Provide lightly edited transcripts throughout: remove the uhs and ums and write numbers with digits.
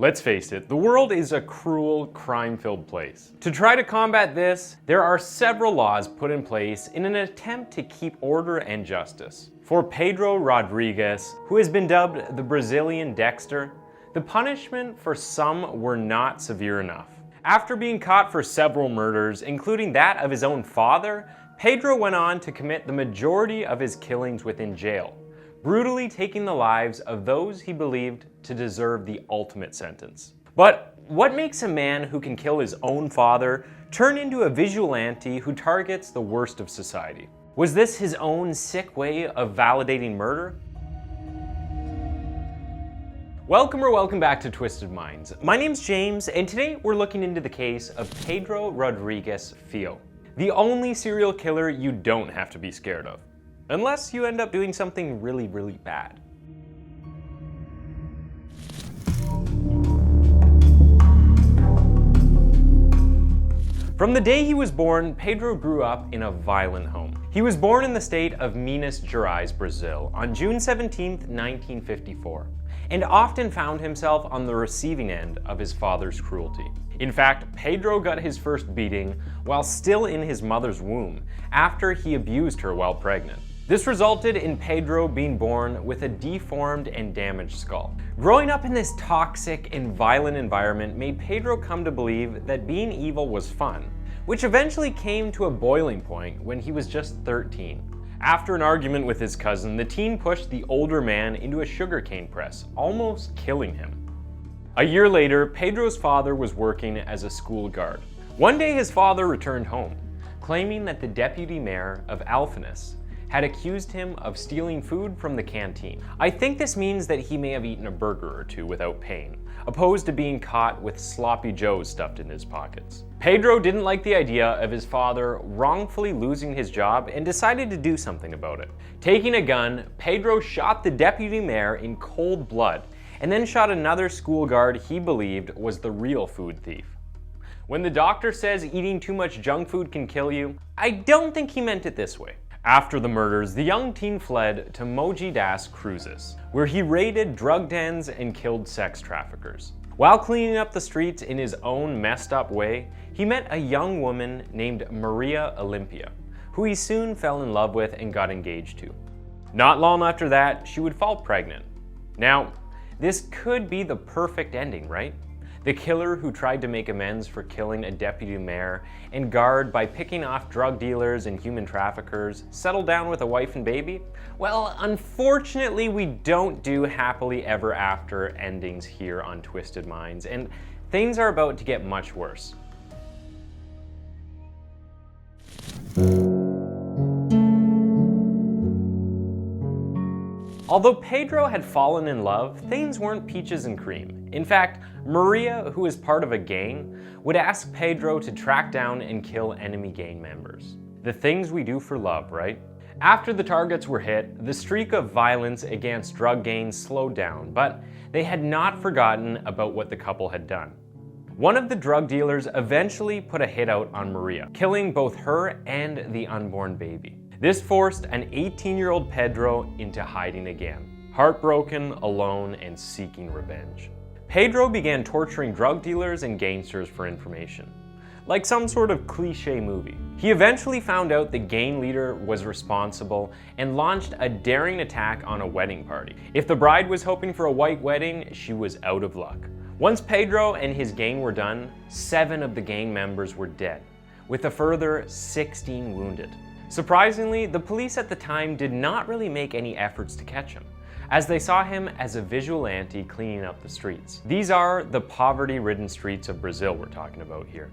Let's face it, the world is a cruel, crime-filled place. To try to combat this, there are several laws put in place in an attempt to keep order and justice. For Pedro Rodrigues, who has been dubbed the Brazilian Dexter, the punishment for some were not severe enough. After being caught for several murders, including that of his own father, Pedro went on to commit the majority of his killings within jail, brutally taking the lives of those he believed to deserve the ultimate sentence. But what makes a man who can kill his own father turn into a vigilante who targets the worst of society? Was this his own sick way of validating murder? Welcome back to Twisted Minds. My name's James, and today we're looking into the case of Pedro Rodrigues Filho, the only serial killer you don't have to be scared of, unless you end up doing something really bad. From the day he was born, Pedro grew up in a violent home. He was born in the state of Minas Gerais, Brazil, on June 17, 1954, and often found himself on the receiving end of his father's cruelty. In fact, Pedro got his first beating while still in his mother's womb, after he abused her while pregnant. This resulted in Pedro being born with a deformed and damaged skull. Growing up in this toxic and violent environment made Pedro come to believe that being evil was fun, which eventually came to a boiling point when he was just 13. After an argument with his cousin, the teen pushed the older man into a sugarcane press, almost killing him. A year later, Pedro's father was working as a school guard. One day his father returned home, claiming that the deputy mayor of Alpheus had accused him of stealing food from the canteen. I think this means that he may have eaten a burger or two without paying, opposed to being caught with sloppy joes stuffed in his pockets. Pedro didn't like the idea of his father wrongfully losing his job and decided to do something about it. Taking a gun, Pedro shot the deputy mayor in cold blood and then shot another school guard he believed was the real food thief. When the doctor says eating too much junk food can kill you, I don't think he meant it this way. After the murders, the young teen fled to Mogi das Cruzes, where he raided drug dens and killed sex traffickers. While cleaning up the streets in his own messed up way, he met a young woman named Maria Olympia, who he soon fell in love with and got engaged to. Not long after that, she would fall pregnant. Now, this could be the perfect ending, right? The killer who tried to make amends for killing a deputy mayor and guard by picking off drug dealers and human traffickers settled down with a wife and baby? Well, unfortunately, we don't do happily ever after endings here on Twisted Minds, and things are about to get much worse. Although Pedro had fallen in love, things weren't peaches and cream. In fact, Maria, who is part of a gang, would ask Pedro to track down and kill enemy gang members. The things we do for love, right? After the targets were hit, the streak of violence against drug gangs slowed down, but they had not forgotten about what the couple had done. One of the drug dealers eventually put a hit out on Maria, killing both her and the unborn baby. This forced an 18-year-old Pedro into hiding again, heartbroken, alone, and seeking revenge. Pedro began torturing drug dealers and gangsters for information, like some sort of cliche movie. He eventually found out the gang leader was responsible and launched a daring attack on a wedding party. If the bride was hoping for a white wedding, she was out of luck. Once Pedro and his gang were done, 7 of the gang members were dead, with a further 16 wounded. Surprisingly, the police at the time did not really make any efforts to catch him, as they saw him as a vigilante cleaning up the streets. These are the poverty-ridden streets of Brazil we're talking about here.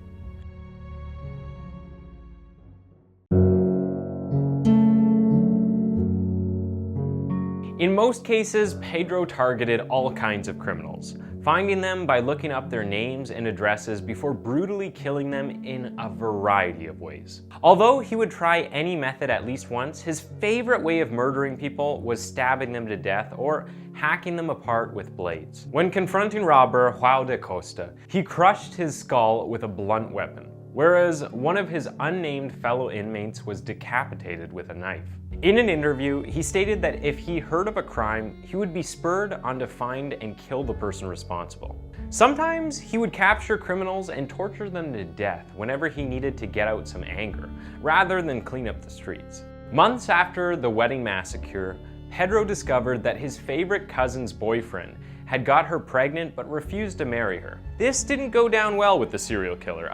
In most cases, Pedro targeted all kinds of criminals, finding them by looking up their names and addresses before brutally killing them in a variety of ways. Although he would try any method at least once, his favorite way of murdering people was stabbing them to death or hacking them apart with blades. When confronting robber João da Costa, he crushed his skull with a blunt weapon, whereas one of his unnamed fellow inmates was decapitated with a knife. In an interview, he stated that if he heard of a crime, he would be spurred on to find and kill the person responsible. Sometimes he would capture criminals and torture them to death whenever he needed to get out some anger, rather than clean up the streets. Months after the wedding massacre, Pedro discovered that his favorite cousin's boyfriend had got her pregnant but refused to marry her. This didn't go down well with the serial killer,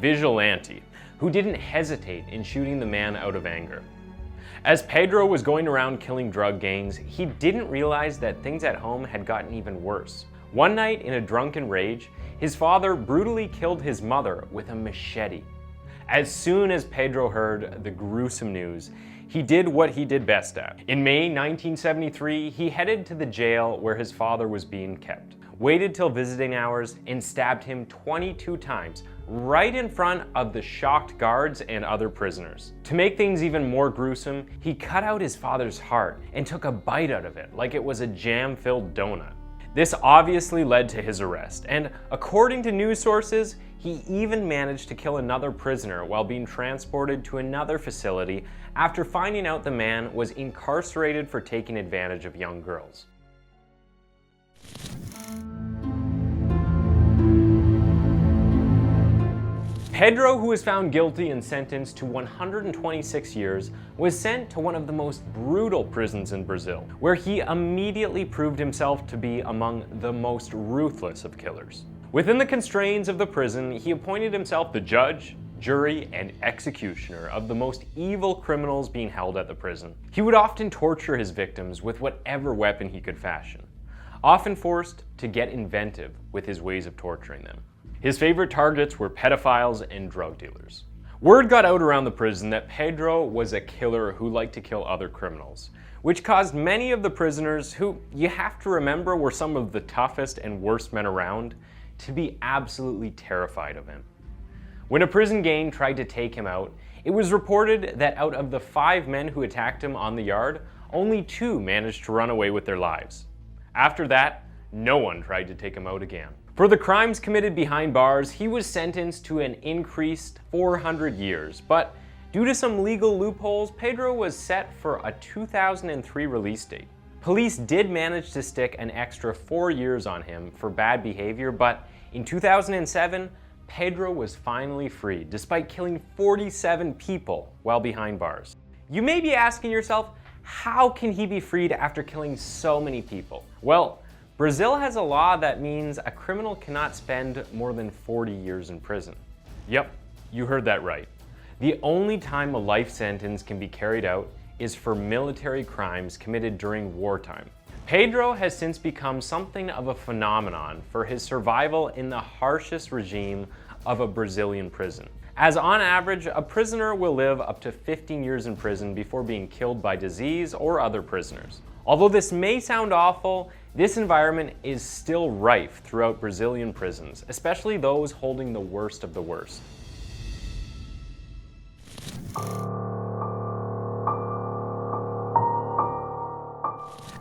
vigilante, who didn't hesitate in shooting the man out of anger. As Pedro was going around killing drug gangs, he didn't realize that things at home had gotten even worse. One night, in a drunken rage, his father brutally killed his mother with a machete. As soon as Pedro heard the gruesome news, he did what he did best at. In May 1973, he headed to the jail where his father was being kept, waited till visiting hours, and stabbed him 22 times, right in front of the shocked guards and other prisoners. To make things even more gruesome, he cut out his father's heart and took a bite out of it like it was a jam-filled donut. This obviously led to his arrest, and according to news sources, he even managed to kill another prisoner while being transported to another facility after finding out the man was incarcerated for taking advantage of young girls. Pedro, who was found guilty and sentenced to 126 years, was sent to one of the most brutal prisons in Brazil, where he immediately proved himself to be among the most ruthless of killers. Within the constraints of the prison, he appointed himself the judge, jury, and executioner of the most evil criminals being held at the prison. He would often torture his victims with whatever weapon he could fashion, often forced to get inventive with his ways of torturing them. His favorite targets were pedophiles and drug dealers. Word got out around the prison that Pedro was a killer who liked to kill other criminals, which caused many of the prisoners, who you have to remember were some of the toughest and worst men around, to be absolutely terrified of him. When a prison gang tried to take him out, it was reported that out of the 5 men who attacked him on the yard, only 2 managed to run away with their lives. After that, no one tried to take him out again. For the crimes committed behind bars, he was sentenced to an increased 400 years, but due to some legal loopholes, Pedro was set for a 2003 release date. Police did manage to stick an extra 4 years on him for bad behavior, but in 2007, Pedro was finally freed, despite killing 47 people while behind bars. You may be asking yourself, how can he be freed after killing so many people? Well, Brazil has a law that means a criminal cannot spend more than 40 years in prison. Yep, you heard that right. The only time a life sentence can be carried out is for military crimes committed during wartime. Pedro has since become something of a phenomenon for his survival in the harshest regime of a Brazilian prison, as on average, a prisoner will live up to 15 years in prison before being killed by disease or other prisoners. Although this may sound awful, this environment is still rife throughout Brazilian prisons, especially those holding the worst of the worst.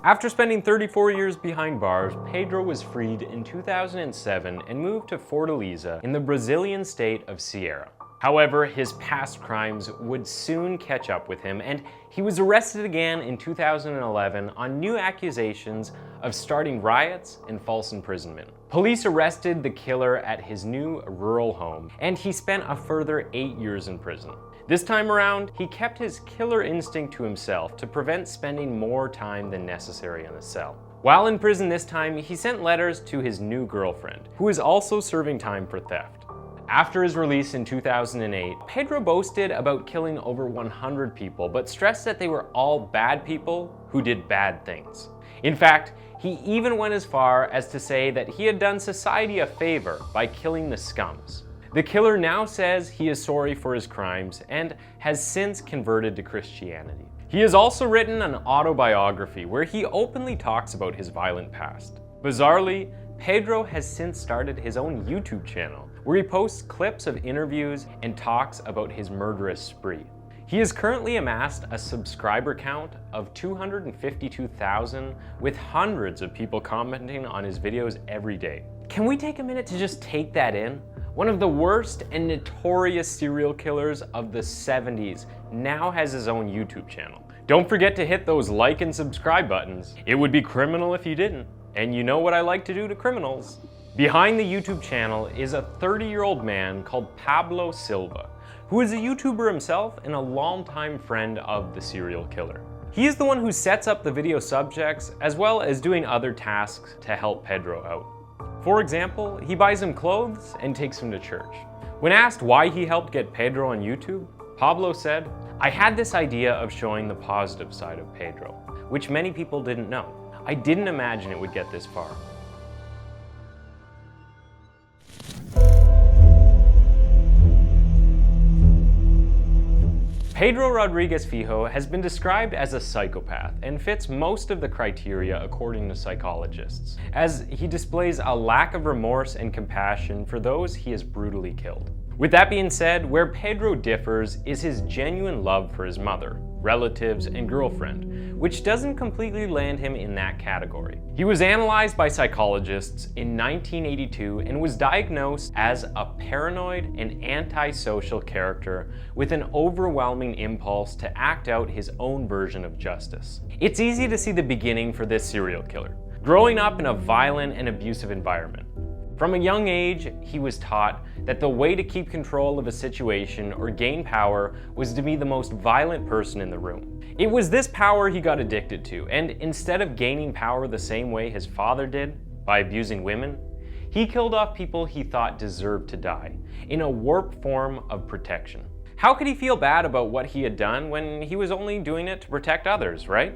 After spending 34 years behind bars, Pedro was freed in 2007 and moved to Fortaleza in the Brazilian state of Ceará. However, his past crimes would soon catch up with him, and he was arrested again in 2011 on new accusations of starting riots and false imprisonment. Police arrested the killer at his new rural home, and he spent a further 8 years in prison. This time around, he kept his killer instinct to himself to prevent spending more time than necessary in a cell. While in prison this time, he sent letters to his new girlfriend, who is also serving time for theft. After his release in 2008, Pedro boasted about killing over 100 people, but stressed that they were all bad people who did bad things. In fact, he even went as far as to say that he had done society a favor by killing the scums. The killer now says he is sorry for his crimes and has since converted to Christianity. He has also written an autobiography where he openly talks about his violent past. Bizarrely, Pedro has since started his own YouTube channel, where he posts clips of interviews and talks about his murderous spree. He has currently amassed a subscriber count of 252,000, with hundreds of people commenting on his videos every day. Can we take a minute to just take that in? One of the worst and notorious serial killers of the 70s now has his own YouTube channel. Don't forget to hit those like and subscribe buttons. It would be criminal if you didn't. And you know what I like to do to criminals. Behind the YouTube channel is a 30-year-old man called Pablo Silva, who is a YouTuber himself and a longtime friend of the serial killer. He is the one who sets up the video subjects as well as doing other tasks to help Pedro out. For example, he buys him clothes and takes him to church. When asked why he helped get Pedro on YouTube, Pablo said, "I had this idea of showing the positive side of Pedro, which many people didn't know. I didn't imagine it would get this far." Pedro Rodrigues Filho has been described as a psychopath and fits most of the criteria according to psychologists, as he displays a lack of remorse and compassion for those he has brutally killed. With that being said, where Pedro differs is his genuine love for his mother, relatives, and girlfriend, which doesn't completely land him in that category. He was analyzed by psychologists in 1982 and was diagnosed as a paranoid and antisocial character with an overwhelming impulse to act out his own version of justice. It's easy to see the beginning for this serial killer, growing up in a violent and abusive environment. From a young age, he was taught that the way to keep control of a situation or gain power was to be the most violent person in the room. It was this power he got addicted to, and instead of gaining power the same way his father did, by abusing women, he killed off people he thought deserved to die, in a warped form of protection. How could he feel bad about what he had done when he was only doing it to protect others, right?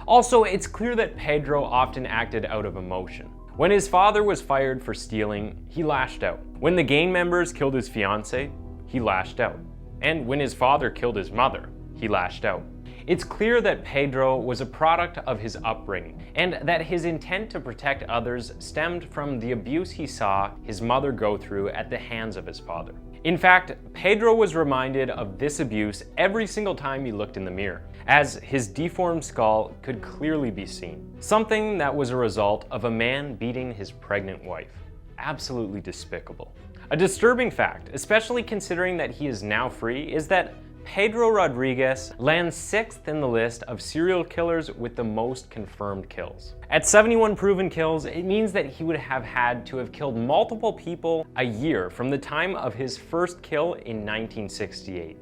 Also, it's clear that Pedro often acted out of emotion. When his father was fired for stealing, he lashed out. When the gang members killed his fiancée, he lashed out. And when his father killed his mother, he lashed out. It's clear that Pedro was a product of his upbringing, and that his intent to protect others stemmed from the abuse he saw his mother go through at the hands of his father. In fact, Pedro was reminded of this abuse every single time he looked in the mirror, as his deformed skull could clearly be seen. Something that was a result of a man beating his pregnant wife. Absolutely despicable. A disturbing fact, especially considering that he is now free, is that Pedro Rodrigues lands 6th in the list of serial killers with the most confirmed kills. At 71 proven kills, it means that he would have had to have killed multiple people a year from the time of his first kill in 1968.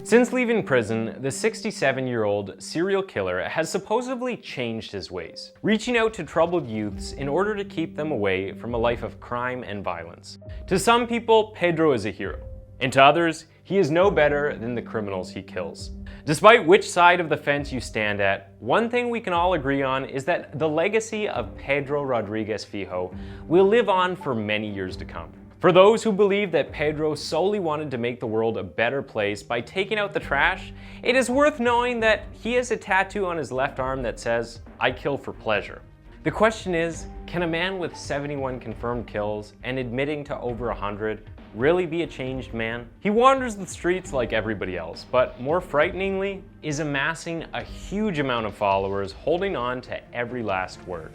Since leaving prison, the 67-year-old serial killer has supposedly changed his ways, reaching out to troubled youths in order to keep them away from a life of crime and violence. To some people, Pedro is a hero, and to others, he is no better than the criminals he kills. Despite which side of the fence you stand at, one thing we can all agree on is that the legacy of Pedro Rodrigues Filho will live on for many years to come. For those who believe that Pedro solely wanted to make the world a better place by taking out the trash, it is worth knowing that he has a tattoo on his left arm that says, "I kill for pleasure." The question is, can a man with 71 confirmed kills and admitting to over 100 really be a changed man? He wanders the streets like everybody else, but more frighteningly, is amassing a huge amount of followers holding on to every last word.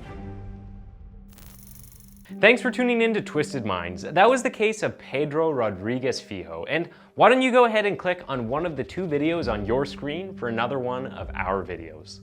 Thanks for tuning in to Twisted Minds. That was the case of Pedro Rodrigues Filho, and why don't you go ahead and click on one of the 2 videos on your screen for another one of our videos.